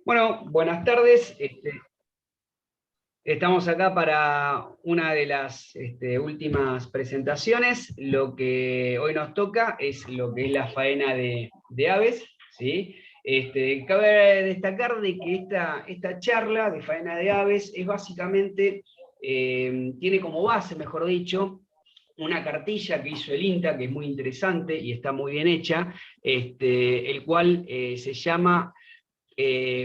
Bueno, buenas tardes. Estamos acá para una de las últimas presentaciones. Lo que hoy nos toca es lo que es la faena de aves, ¿sí? Cabe destacar de que esta charla de faena de aves es básicamente, tiene como base, mejor dicho, una cartilla que hizo el INTA, que es muy interesante y está muy bien hecha, el cual se llama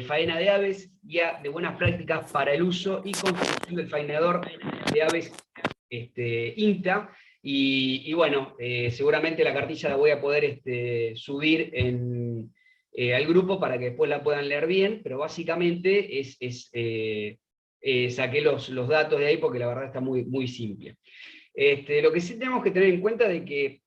faena de aves, guía de buenas prácticas para el uso y construcción del faenador de aves INTA. Y bueno, seguramente la cartilla la voy a poder subir al grupo para que después la puedan leer bien, pero básicamente saqué los datos de ahí porque la verdad está muy simple. Lo que sí tenemos que tener en cuenta de que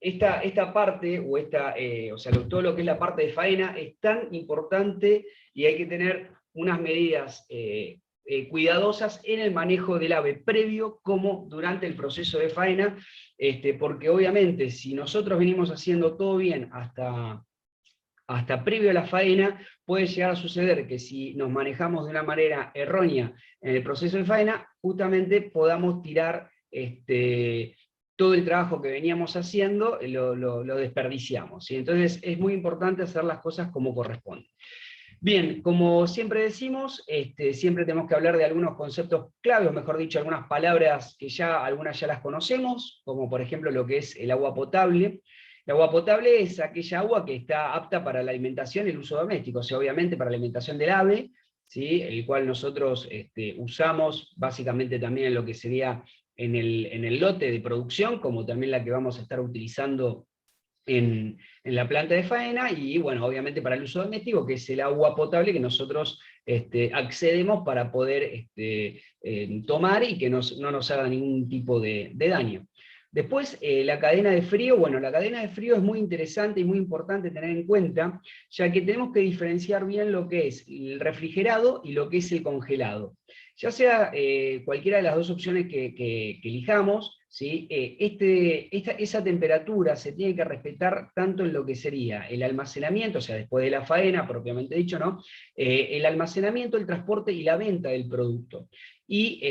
esta parte, o sea, todo lo que es la parte de faena, es tan importante y hay que tener unas medidas cuidadosas en el manejo del ave, previo como durante el proceso de faena, porque obviamente si nosotros venimos haciendo todo bien hasta previo a la faena, puede llegar a suceder que si nos manejamos de una manera errónea en el proceso de faena, justamente podamos tirar todo el trabajo que veníamos haciendo, lo desperdiciamos, ¿sí? Entonces es muy importante hacer las cosas como corresponde. Bien, como siempre decimos, siempre tenemos que hablar de algunos conceptos clave, o mejor dicho, algunas palabras que algunas ya las conocemos, como por ejemplo lo que es el agua potable. El agua potable es aquella agua que está apta para la alimentación y el uso doméstico, o sea, obviamente para la alimentación del ave, ¿sí? El cual nosotros usamos básicamente también en lo que sería en el lote de producción, como también la que vamos a estar utilizando en la planta de faena, y bueno, obviamente para el uso doméstico, que es el agua potable que nosotros accedemos para poder tomar y que no nos haga ningún tipo de daño. Después, la cadena de frío. Bueno, la cadena de frío es muy interesante y muy importante tener en cuenta, ya que tenemos que diferenciar bien lo que es el refrigerado y lo que es el congelado. Ya sea cualquiera de las dos opciones que elijamos, ¿sí? Esa temperatura se tiene que respetar tanto en lo que sería el almacenamiento, o sea, después de la faena, propiamente dicho, ¿no? El almacenamiento, el transporte y la venta del producto. Y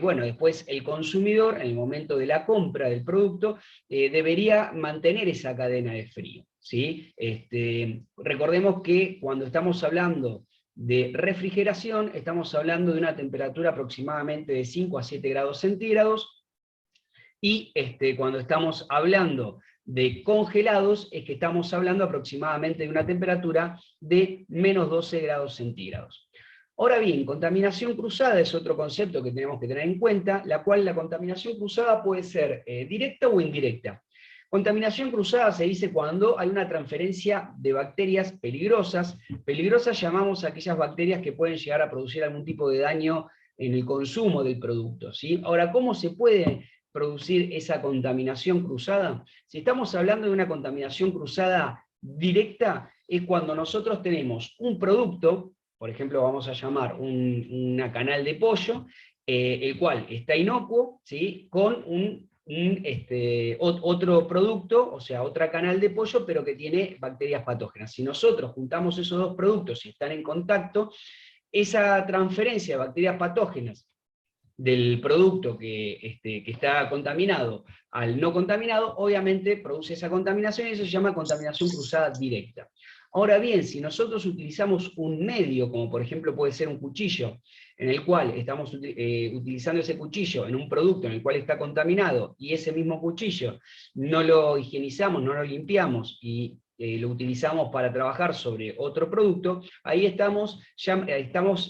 bueno, después el consumidor, en el momento de la compra del producto, debería mantener esa cadena de frío, ¿sí? Recordemos que cuando estamos hablando de refrigeración, estamos hablando de una temperatura aproximadamente de 5 a 7 grados centígrados, y cuando estamos hablando de congelados, es que estamos hablando aproximadamente de una temperatura de menos 12 grados centígrados. Ahora bien, contaminación cruzada es otro concepto que tenemos que tener en cuenta, la cual la contaminación cruzada puede ser directa o indirecta. Contaminación cruzada se dice cuando hay una transferencia de bacterias peligrosas. Peligrosas llamamos a aquellas bacterias que pueden llegar a producir algún tipo de daño en el consumo del producto, ¿sí? Ahora, ¿cómo se puede producir esa contaminación cruzada? Si estamos hablando de una contaminación cruzada directa, es cuando nosotros tenemos un producto, por ejemplo, vamos a llamar una canal de pollo, el cual está inocuo, ¿sí? Con otro producto, o sea, otra canal de pollo, pero que tiene bacterias patógenas. Si nosotros juntamos esos dos productos y están en contacto, esa transferencia de bacterias patógenas del producto que está contaminado al no contaminado, obviamente produce esa contaminación, y eso se llama contaminación cruzada directa. Ahora bien, si nosotros utilizamos un medio, como por ejemplo puede ser un cuchillo, en el cual estamos utilizando ese cuchillo en un producto en el cual está contaminado, y ese mismo cuchillo no lo higienizamos, no lo limpiamos, y lo utilizamos para trabajar sobre otro producto, ahí estamos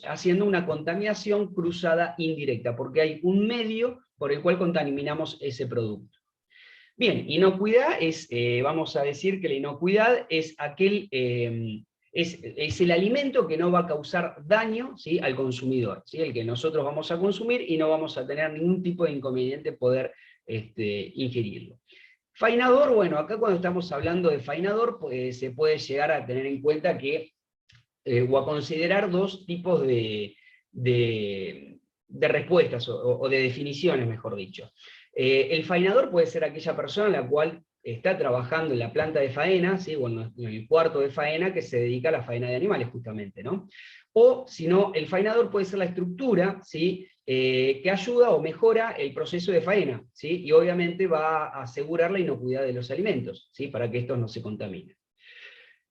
haciendo una contaminación cruzada indirecta, porque hay un medio por el cual contaminamos ese producto. Bien, inocuidad vamos a decir que la inocuidad es es el alimento que no va a causar daño, ¿sí?, al consumidor, ¿sí?, el que nosotros vamos a consumir y no vamos a tener ningún tipo de inconveniente poder ingerirlo. Fainador, bueno, acá cuando estamos hablando de fainador, pues, se puede llegar a tener en cuenta que o a considerar dos tipos de respuestas o de definiciones, mejor dicho. El fainador puede ser aquella persona la cual está trabajando en la planta de faena, ¿sí? O en el cuarto de faena que se dedica a la faena de animales justamente, ¿no? O si no, el faenador puede ser la estructura, ¿sí? Que ayuda o mejora el proceso de faena, ¿sí? Y obviamente va a asegurar la inocuidad de los alimentos, ¿sí? Para que estos no se contaminen.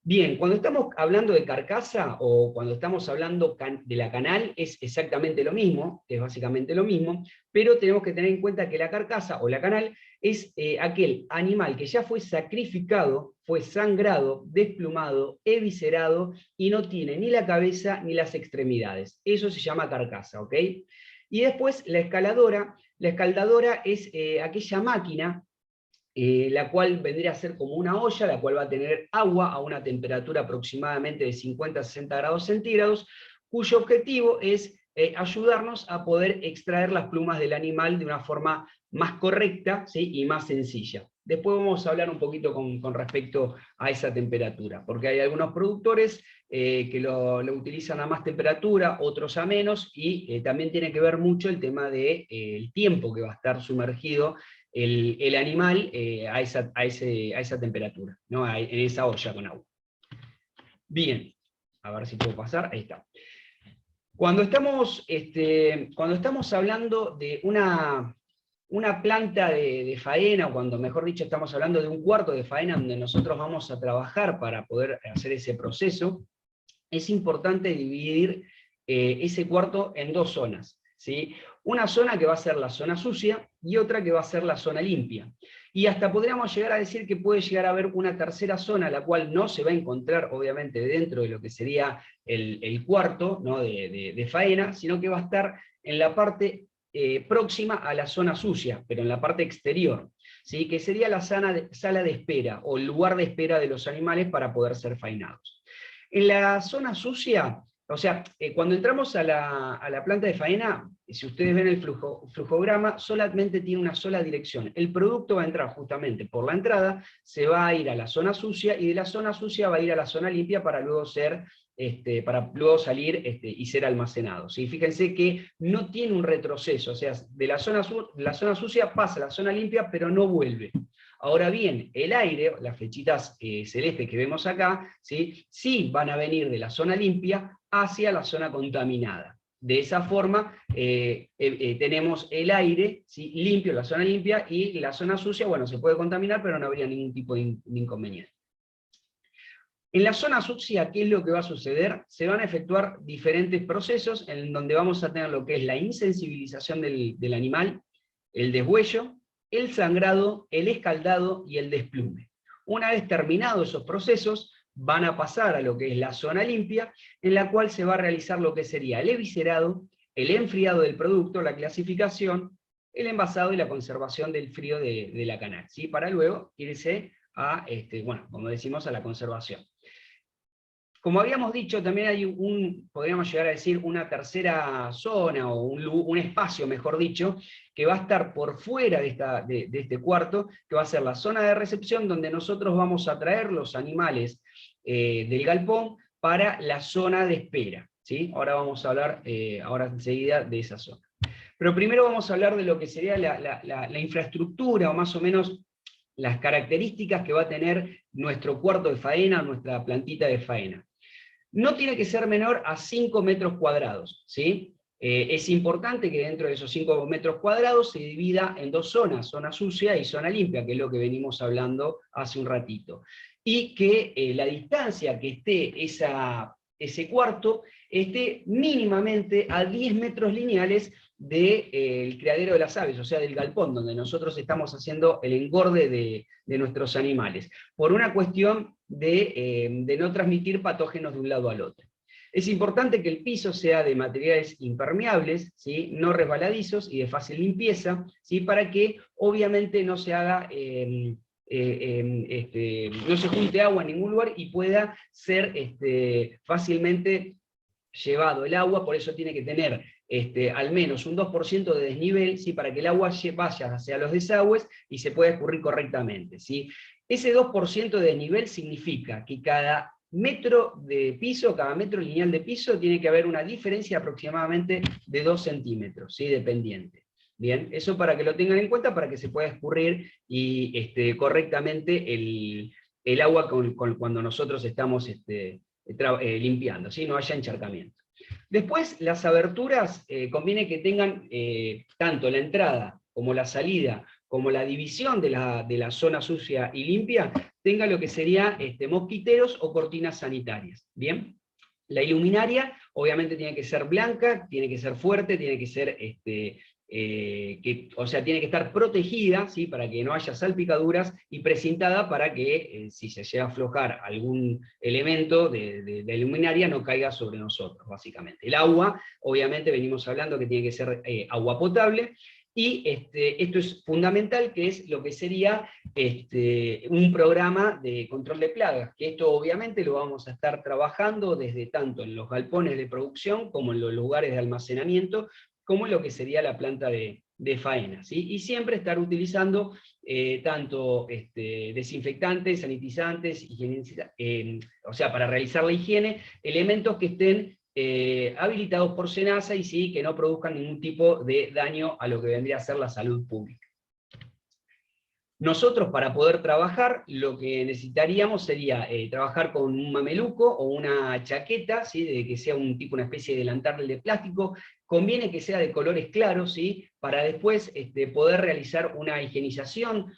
Bien, cuando estamos hablando de carcasa o cuando estamos hablando de la canal es exactamente lo mismo, es básicamente lo mismo, pero tenemos que tener en cuenta que la carcasa o la canal es aquel animal que ya fue sacrificado, fue sangrado, desplumado, eviscerado y no tiene ni la cabeza ni las extremidades. Eso se llama carcasa, ¿ok? Y después la escaldadora es aquella máquina la cual vendría a ser como una olla, la cual va a tener agua a una temperatura aproximadamente de 50 a 60 grados centígrados, cuyo objetivo es ayudarnos a poder extraer las plumas del animal de una forma más correcta, ¿sí? Y más sencilla. Después vamos a hablar un poquito con respecto a esa temperatura, porque hay algunos productores que lo utilizan a más temperatura, otros a menos, y también tiene que ver mucho el tema del tiempo que va a estar sumergido el animal a esa temperatura, ¿no? En esa olla con agua. Bien, a ver si puedo pasar, ahí está. Cuando estamos hablando de una planta de faena, o cuando mejor dicho estamos hablando de un cuarto de faena donde nosotros vamos a trabajar para poder hacer ese proceso, es importante dividir ese cuarto en dos zonas, ¿sí? Una zona que va a ser la zona sucia y otra que va a ser la zona limpia. Y hasta podríamos llegar a decir que puede llegar a haber una tercera zona, la cual no se va a encontrar obviamente dentro de lo que sería el cuarto, ¿no? de faena, sino que va a estar en la parte próxima a la zona sucia, pero en la parte exterior, ¿sí? Que sería la sala de espera o el lugar de espera de los animales para poder ser faenados. En la zona sucia, o sea, cuando entramos a la planta de faena, si ustedes ven el flujograma, solamente tiene una sola dirección. El producto va a entrar justamente por la entrada, se va a ir a la zona sucia, y de la zona sucia va a ir a la zona limpia para luego salir y ser almacenado, ¿sí? Fíjense que no tiene un retroceso, o sea, de la zona sucia pasa a la zona limpia, pero no vuelve. Ahora bien, el aire, las flechitas celestes que vemos acá, sí van a venir de la zona limpia hacia la zona contaminada. De esa forma tenemos el aire, ¿sí? Limpio, la zona limpia, y la zona sucia, bueno, se puede contaminar, pero no habría ningún tipo de inconveniente. En la zona sucia, ¿qué es lo que va a suceder? Se van a efectuar diferentes procesos en donde vamos a tener lo que es la insensibilización del animal, el deshuello, el sangrado, el escaldado y el desplume. Una vez terminados esos procesos, van a pasar a lo que es la zona limpia, en la cual se va a realizar lo que sería el eviscerado, el enfriado del producto, la clasificación, el envasado y la conservación del frío de la canal, ¿sí? Para luego irse a, bueno, como decimos, a la conservación. Como habíamos dicho, también hay podríamos llegar a decir, una tercera zona, o un espacio, mejor dicho, que va a estar por fuera de este cuarto, que va a ser la zona de recepción, donde nosotros vamos a traer los animales del galpón para la zona de espera, ¿sí? Ahora vamos a hablar, ahora enseguida, de esa zona. Pero primero vamos a hablar de lo que sería la infraestructura, o más o menos las características que va a tener nuestro cuarto de faena, nuestra plantita de faena. No tiene que ser menor a 5 metros cuadrados, ¿sí? Es importante que dentro de esos 5 metros cuadrados se divida en dos zonas, zona sucia y zona limpia, que es lo que venimos hablando hace un ratito. Y que la distancia que esté ese cuarto esté mínimamente a 10 metros lineales del criadero de las aves, o sea, del galpón, donde nosotros estamos haciendo el engorde de nuestros animales, por una cuestión de no transmitir patógenos de un lado al otro. Es importante que el piso sea de materiales impermeables, ¿sí? No resbaladizos y de fácil limpieza, ¿sí? Para que obviamente no se haga... no se junte agua en ningún lugar y pueda ser fácilmente llevado el agua. Por eso tiene que tener al menos un 2% de desnivel, ¿sí? Para que el agua vaya hacia los desagües y se pueda escurrir correctamente, ¿sí? Ese 2% de desnivel significa que cada metro de piso, cada metro lineal de piso, tiene que haber una diferencia aproximadamente de 2 centímetros, ¿sí? Dependiente. Bien, eso para que lo tengan en cuenta, para que se pueda escurrir y correctamente el agua cuando nosotros estamos limpiando, ¿sí? No haya encharcamiento. Después, las aberturas conviene que tengan tanto la entrada como la salida, como la división de la zona sucia y limpia, tenga lo que sería mosquiteros o cortinas sanitarias. ¿Bien? La iluminaria obviamente tiene que ser blanca, tiene que ser fuerte, tiene que ser o sea, tiene que estar protegida, ¿sí? Para que no haya salpicaduras, y precintada para que si se llega a aflojar algún elemento de luminaria no caiga sobre nosotros, básicamente. El agua, obviamente venimos hablando que tiene que ser agua potable, y esto es fundamental, que es lo que sería un programa de control de plagas, que esto obviamente lo vamos a estar trabajando desde tanto en los galpones de producción como en los lugares de almacenamiento, como lo que sería la planta de faena, ¿sí? Y siempre estar utilizando tanto desinfectantes, sanitizantes, o sea, para realizar la higiene, elementos que estén habilitados por SENASA y sí, que no produzcan ningún tipo de daño a lo que vendría a ser la salud pública. Nosotros, para poder trabajar, lo que necesitaríamos sería trabajar con un mameluco o una chaqueta, ¿sí? De que sea una especie de delantal de plástico. Conviene que sea de colores claros, ¿sí? Para después poder realizar una higienización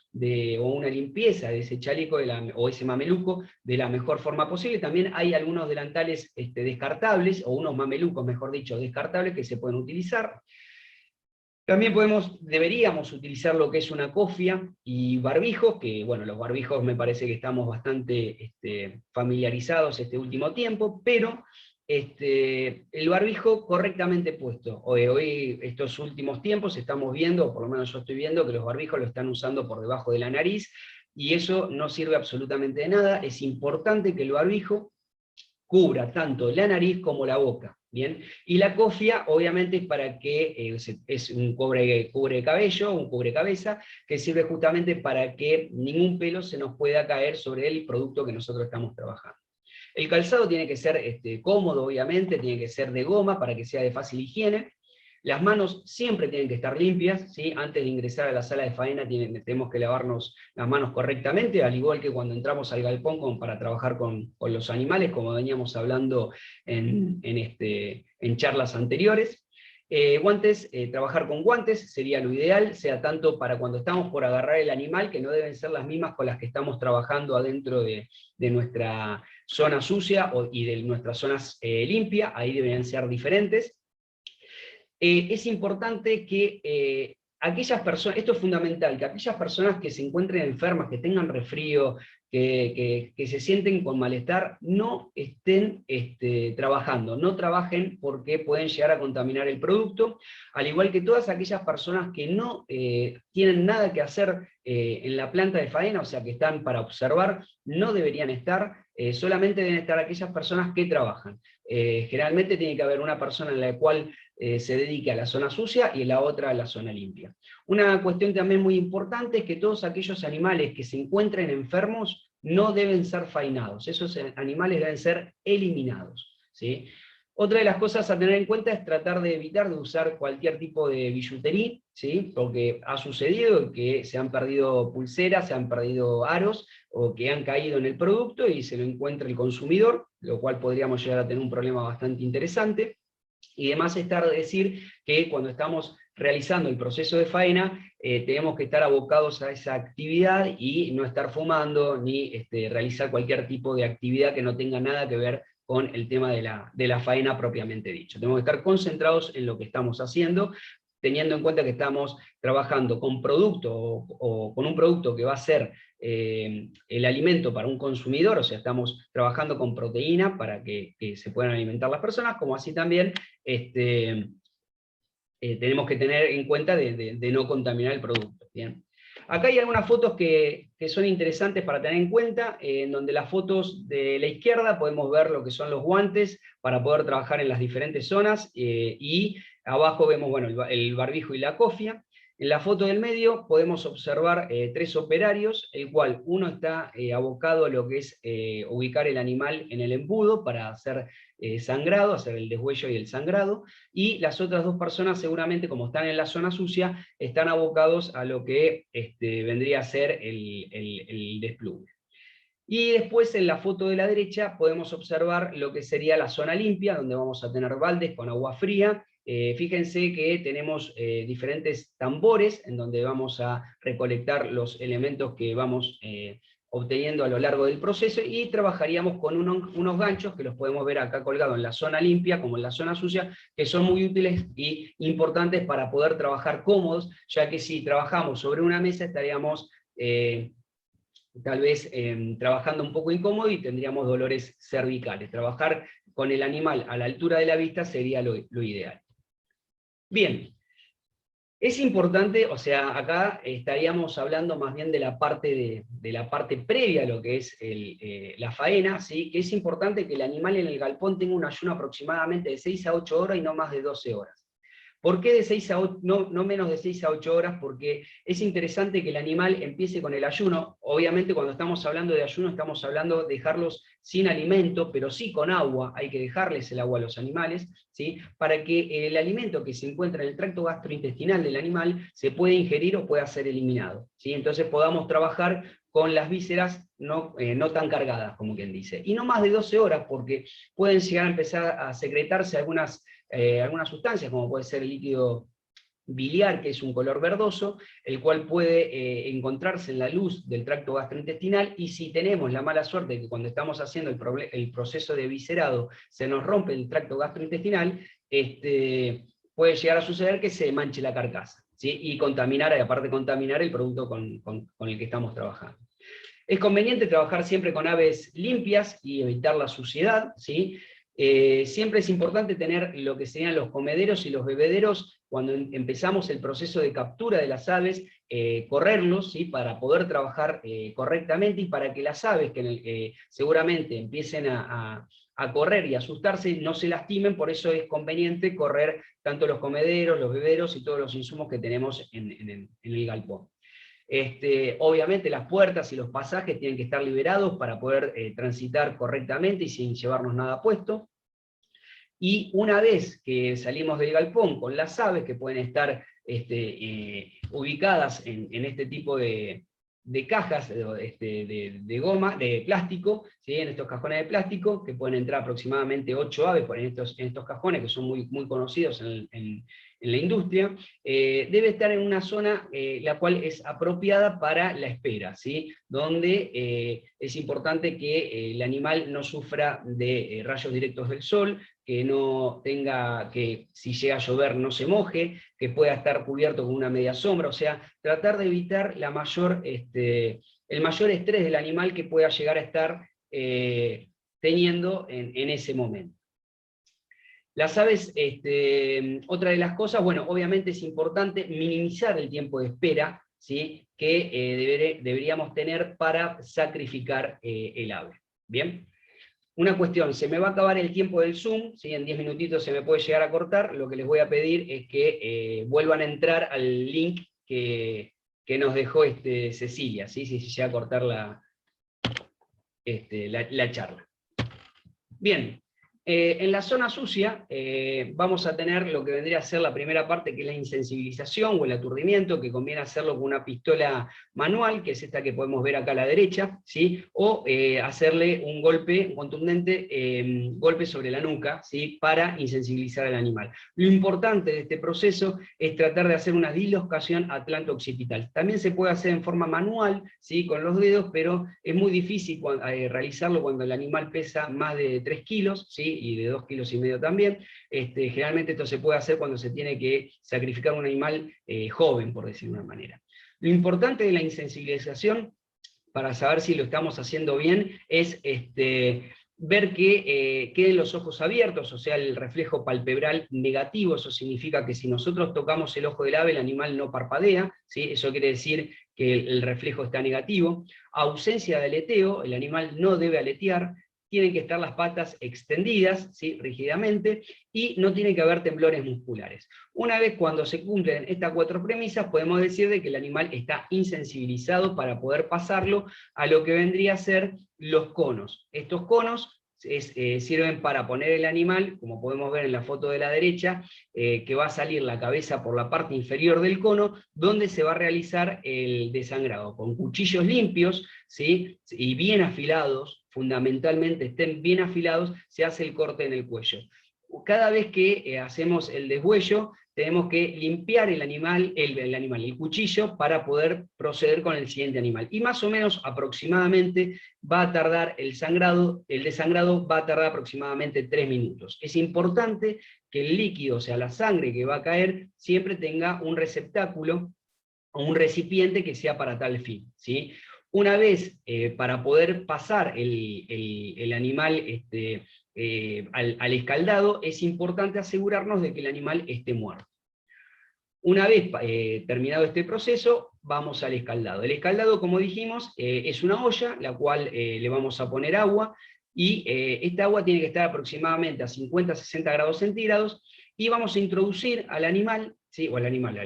o una limpieza de ese chaleco o ese mameluco de la mejor forma posible. También hay algunos delantales descartables, o unos mamelucos, mejor dicho, descartables, que se pueden utilizar. También deberíamos utilizar lo que es una cofia y barbijos, que bueno, los barbijos me parece que estamos bastante familiarizados este último tiempo, pero el barbijo correctamente puesto. Hoy, estos últimos tiempos, estamos viendo, o por lo menos yo estoy viendo, que los barbijos lo están usando por debajo de la nariz, y eso no sirve absolutamente de nada. Es importante que el barbijo cubra tanto la nariz como la boca. ¿Bien? Y la cofia, obviamente, es para que es un cubre cabello, un cubre cabeza, que sirve justamente para que ningún pelo se nos pueda caer sobre el producto que nosotros estamos trabajando. El calzado tiene que ser cómodo, obviamente, tiene que ser de goma para que sea de fácil higiene. Las manos siempre tienen que estar limpias, ¿sí? Antes de ingresar a la sala de faena tenemos que lavarnos las manos correctamente, al igual que cuando entramos al galpón para trabajar con los animales, como veníamos hablando en charlas anteriores. Guantes, trabajar con guantes sería lo ideal, sea tanto para cuando estamos por agarrar el animal, que no deben ser las mismas con las que estamos trabajando adentro de nuestra zona sucia y de nuestras zonas limpias, ahí deberían ser diferentes. Es importante que aquellas personas, esto es fundamental, que aquellas personas que se encuentren enfermas, que tengan resfrío, que se sienten con malestar, no estén trabajando, no trabajen porque pueden llegar a contaminar el producto, al igual que todas aquellas personas que no tienen nada que hacer en la planta de faena, o sea, que están para observar, no deberían estar, solamente deben estar aquellas personas que trabajan. Generalmente tiene que haber una persona en la cual se dedique a la zona sucia y la otra a la zona limpia. Una cuestión también muy importante es que todos aquellos animales que se encuentren enfermos no deben ser faenados, esos animales deben ser eliminados, ¿sí? Otra de las cosas a tener en cuenta es tratar de evitar de usar cualquier tipo de billutería, ¿sí? Porque ha sucedido que se han perdido pulseras, se han perdido aros, o que han caído en el producto y se lo encuentra el consumidor, lo cual podríamos llegar a tener un problema bastante interesante. Y además decir que cuando estamos realizando el proceso de faena, tenemos que estar abocados a esa actividad y no estar fumando, ni realizar cualquier tipo de actividad que no tenga nada que ver con el tema de la faena propiamente dicho. Tenemos que estar concentrados en lo que estamos haciendo, teniendo en cuenta que estamos trabajando con producto o con un producto que va a ser el alimento para un consumidor, o sea, estamos trabajando con proteína para que se puedan alimentar las personas, como así también tenemos que tener en cuenta de no contaminar el producto. ¿Bien? Acá hay algunas fotos que son interesantes para tener en cuenta, en donde las fotos de la izquierda podemos ver lo que son los guantes para poder trabajar en las diferentes zonas, y abajo vemos bueno, el barbijo y la cofia. En la foto del medio podemos observar 3 operarios, el cual uno está abocado a lo que es ubicar el animal en el embudo para hacer sangrado, hacer el deshuello y el sangrado, y las otras 2 personas seguramente, como están en la zona sucia, están abocados a lo que vendría a ser el desplume. Y después en la foto de la derecha podemos observar lo que sería la zona limpia, donde vamos a tener baldes con agua fría. Fíjense que tenemos diferentes tambores en donde vamos a recolectar los elementos que vamos obteniendo a lo largo del proceso, y trabajaríamos con unos ganchos que los podemos ver acá colgados en la zona limpia como en la zona sucia, que son muy útiles y importantes para poder trabajar cómodos, ya que si trabajamos sobre una mesa estaríamos tal vez trabajando un poco incómodo y tendríamos dolores cervicales. Trabajar con el animal a la altura de la vista sería lo ideal. Bien, es importante, o sea, acá estaríamos hablando más bien de la parte, de la parte previa a lo que es la faena, ¿sí? Que es importante que el animal en el galpón tenga un ayuno aproximadamente de 6 a 8 horas y no más de 12 horas. ¿Por qué de 6 a 8, no menos de 6 a 8 horas? Porque es interesante que el animal empiece con el ayuno. Obviamente cuando estamos hablando de ayuno estamos hablando de dejarlos sin alimento, pero sí con agua. Hay que dejarles el agua a los animales, ¿sí? Para que el alimento que se encuentra en el tracto gastrointestinal del animal se pueda ingerir o pueda ser eliminado, ¿sí? Entonces podamos trabajar con las vísceras no tan cargadas, como quien dice. Y no más de 12 horas, porque pueden llegar a empezar a secretarse algunas sustancias, como puede ser el líquido biliar, que es un color verdoso, el cual puede encontrarse en la luz del tracto gastrointestinal, y si tenemos la mala suerte de que cuando estamos haciendo el proceso de viscerado se nos rompe el tracto gastrointestinal, puede llegar a suceder que se manche la carcasa, ¿sí? Y contaminar, aparte contaminar el producto con el que estamos trabajando. Es conveniente trabajar siempre con aves limpias y evitar la suciedad, ¿sí? Siempre es importante tener lo que serían los comederos y los bebederos cuando empezamos el proceso de captura de las aves, correrlos, ¿sí? Para poder trabajar correctamente, y para que las aves que seguramente empiecen a correr y asustarse no se lastimen. Por eso es conveniente correr tanto los comederos, los bebederos y todos los insumos que tenemos en el galpón. Obviamente las puertas y los pasajes tienen que estar liberados para poder transitar correctamente y sin llevarnos nada puesto. Y una vez que salimos del galpón con las aves, que pueden estar ubicadas en este tipo de cajas de goma, de plástico, ¿sí? En estos cajones de plástico, que pueden entrar aproximadamente 8 aves en estos cajones, que son muy, muy conocidos en la industria, debe estar en una zona la cual es apropiada para la espera, ¿sí? Donde es importante que el animal no sufra de rayos directos del sol, que no tenga, que si llega a llover no se moje, que pueda estar cubierto con una media sombra, o sea, tratar de evitar el mayor estrés del animal que pueda llegar a estar teniendo en ese momento. Las aves, otra de las cosas, bueno, obviamente es importante minimizar el tiempo de espera, ¿sí? Que deberíamos tener para sacrificar el ave. ¿Bien? Una cuestión, se me va a acabar el tiempo del Zoom, ¿sí? En 10 minutitos se me puede llegar a cortar. Lo que les voy a pedir es que vuelvan a entrar al link que nos dejó Cecilia, ¿sí? Si se llega a cortar la charla. Bien. En la zona sucia vamos a tener lo que vendría a ser la primera parte, que es la insensibilización o el aturdimiento, que conviene hacerlo con una pistola manual, que es esta que podemos ver acá a la derecha, ¿sí? O hacerle un golpe contundente, golpe sobre la nuca, ¿sí? Para insensibilizar al animal. Lo importante de este proceso es tratar de hacer una dislocación atlanto-occipital. También se puede hacer en forma manual, ¿sí? Con los dedos, pero es muy difícil realizarlo cuando el animal pesa más de 3 kilos, ¿sí? Y de 2,5 kilos también. Generalmente esto se puede hacer cuando se tiene que sacrificar un animal joven, por decirlo de una manera. Lo importante de la insensibilización, para saber si lo estamos haciendo bien, es ver que queden los ojos abiertos, o sea, el reflejo palpebral negativo. Eso significa que si nosotros tocamos el ojo del ave, el animal no parpadea, ¿sí? Eso quiere decir que el reflejo está negativo. Ausencia de aleteo, el animal no debe aletear. tienen que estar las patas extendidas, ¿sí? Rígidamente, y no tiene que haber temblores musculares. Una vez cuando se cumplen estas 4 premisas, podemos decir de que el animal está insensibilizado para poder pasarlo a lo que vendría a ser los conos. Estos conos sirven para poner el animal, como podemos ver en la foto de la derecha, que va a salir la cabeza por la parte inferior del cono, donde se va a realizar el desangrado, con cuchillos limpios, ¿sí? Y bien afilados, fundamentalmente estén bien afilados, se hace el corte en el cuello. Cada vez que hacemos el deshuello, tenemos que limpiar el cuchillo, para poder proceder con el siguiente animal. Y más o menos, aproximadamente, va a tardar el desangrado va a tardar aproximadamente 3 minutos. Es importante que el líquido, o sea, la sangre que va a caer, siempre tenga un receptáculo o un recipiente que sea para tal fin, ¿sí? Una vez, para poder pasar el animal al escaldado, es importante asegurarnos de que el animal esté muerto. Una vez terminado este proceso, vamos al escaldado. El escaldado, como dijimos, es una olla, la cual le vamos a poner agua, y esta agua tiene que estar aproximadamente a 50-60 grados centígrados, y vamos a introducir al animal, ¿sí? O al animal, al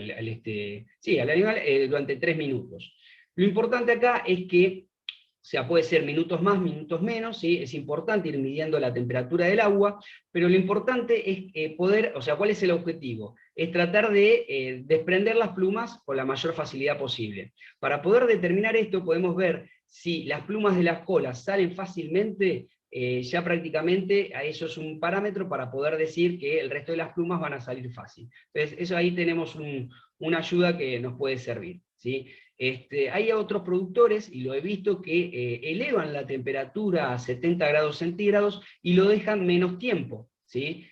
animal durante 3 minutos. Lo importante acá es que, o sea, puede ser minutos más, minutos menos, ¿sí? Es importante ir midiendo la temperatura del agua, pero lo importante es o sea, ¿cuál es el objetivo? Es tratar de desprender las plumas con la mayor facilidad posible. Para poder determinar esto, podemos ver si las plumas de las colas salen fácilmente, ya prácticamente a eso es un parámetro para poder decir que el resto de las plumas van a salir fácil. Entonces, eso ahí tenemos una ayuda que nos puede servir, ¿sí? Hay otros productores, y lo he visto, que elevan la temperatura a 70 grados centígrados y lo dejan menos tiempo, ¿sí?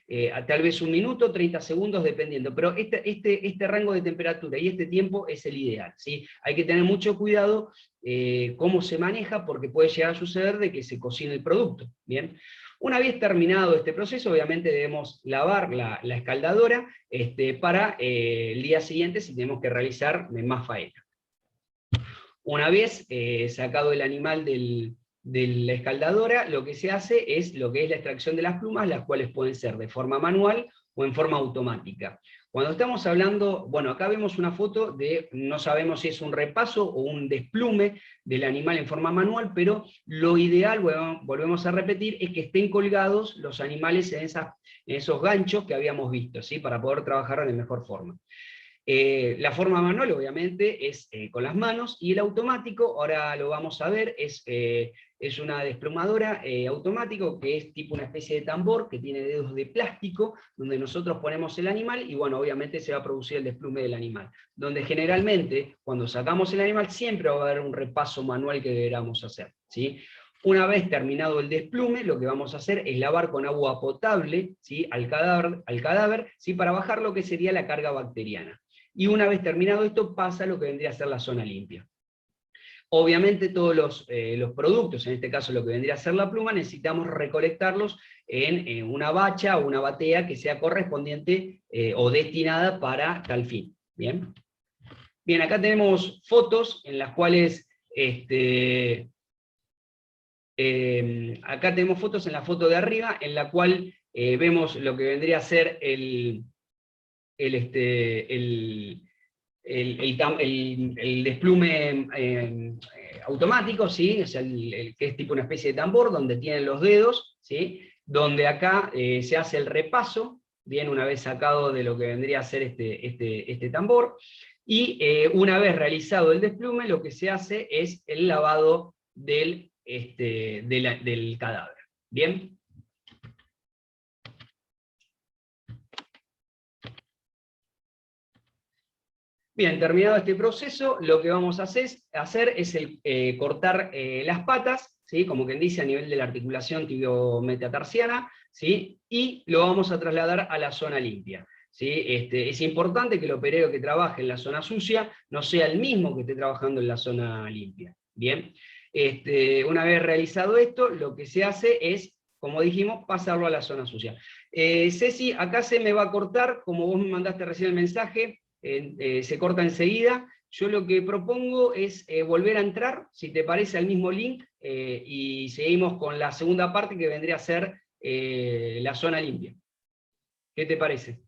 Tal vez 1 minuto, 30 segundos, dependiendo, pero este rango de temperatura y este tiempo es el ideal, ¿sí? Hay que tener mucho cuidado cómo se maneja, porque puede llegar a suceder de que se cocine el producto, ¿bien? Una vez terminado este proceso, obviamente debemos lavar la escaldadora para el día siguiente, si tenemos que realizar más faena. Una vez sacado el animal de la escaldadora, lo que se hace es lo que es la extracción de las plumas, las cuales pueden ser de forma manual o en forma automática. Cuando estamos hablando, bueno, acá vemos una foto de, no sabemos si es un repaso o un desplume del animal en forma manual, pero lo ideal, bueno, volvemos a repetir, es que estén colgados los animales en esos ganchos que habíamos visto, ¿sí? Para poder trabajar de mejor forma. La forma manual, obviamente, es con las manos, y el automático, ahora lo vamos a ver, es una desplumadora automático, que es tipo una especie de tambor, que tiene dedos de plástico, donde nosotros ponemos el animal, y bueno, obviamente se va a producir el desplume del animal, donde generalmente, cuando sacamos el animal, siempre va a haber un repaso manual que deberíamos hacer, ¿sí? Una vez terminado el desplume, lo que vamos a hacer es lavar con agua potable, ¿sí? al cadáver, ¿sí? Para bajar lo que sería la carga bacteriana. Y una vez terminado esto, pasa lo que vendría a ser la zona limpia. Obviamente todos los productos, en este caso lo que vendría a ser la pluma, necesitamos recolectarlos en una bacha o una batea que sea correspondiente o destinada para tal fin. Bien, bien, acá tenemos fotos en las cuales acá tenemos fotos en la foto de arriba, en la cual vemos lo que vendría a ser el desplume automático, ¿sí? O sea, que es tipo una especie de tambor, donde tienen los dedos, ¿sí? Donde acá se hace el repaso, bien, una vez sacado de lo que vendría a ser este tambor, y una vez realizado el desplume, lo que se hace es el lavado del cadáver. ¿Bien? Bien, terminado este proceso, lo que vamos a hacer es cortar las patas, ¿sí? Como quien dice, a nivel de la articulación tibiometatarsiana, ¿sí? Y lo vamos a trasladar a la zona limpia, ¿sí? Es importante que el operero que trabaje en la zona sucia no sea el mismo que esté trabajando en la zona limpia. Bien, una vez realizado esto, lo que se hace es, como dijimos, pasarlo a la zona sucia. Ceci, acá se me va a cortar, como vos me mandaste recién el mensaje, se corta enseguida. yo lo que propongo es volver a entrar, si te parece, al mismo link, y seguimos con la segunda parte que vendría a ser la zona limpia. ¿Qué te parece?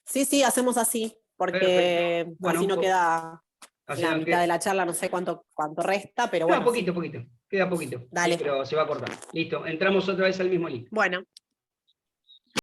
Sí, hacemos así, porque Perfecto. Bueno, así no queda así la no mitad de la charla, no sé cuánto resta, pero queda bueno, poquito, sí. poquito. Queda poquito. Sí, Dale. pero se va a cortar. Listo, entramos otra vez al mismo link. Bueno.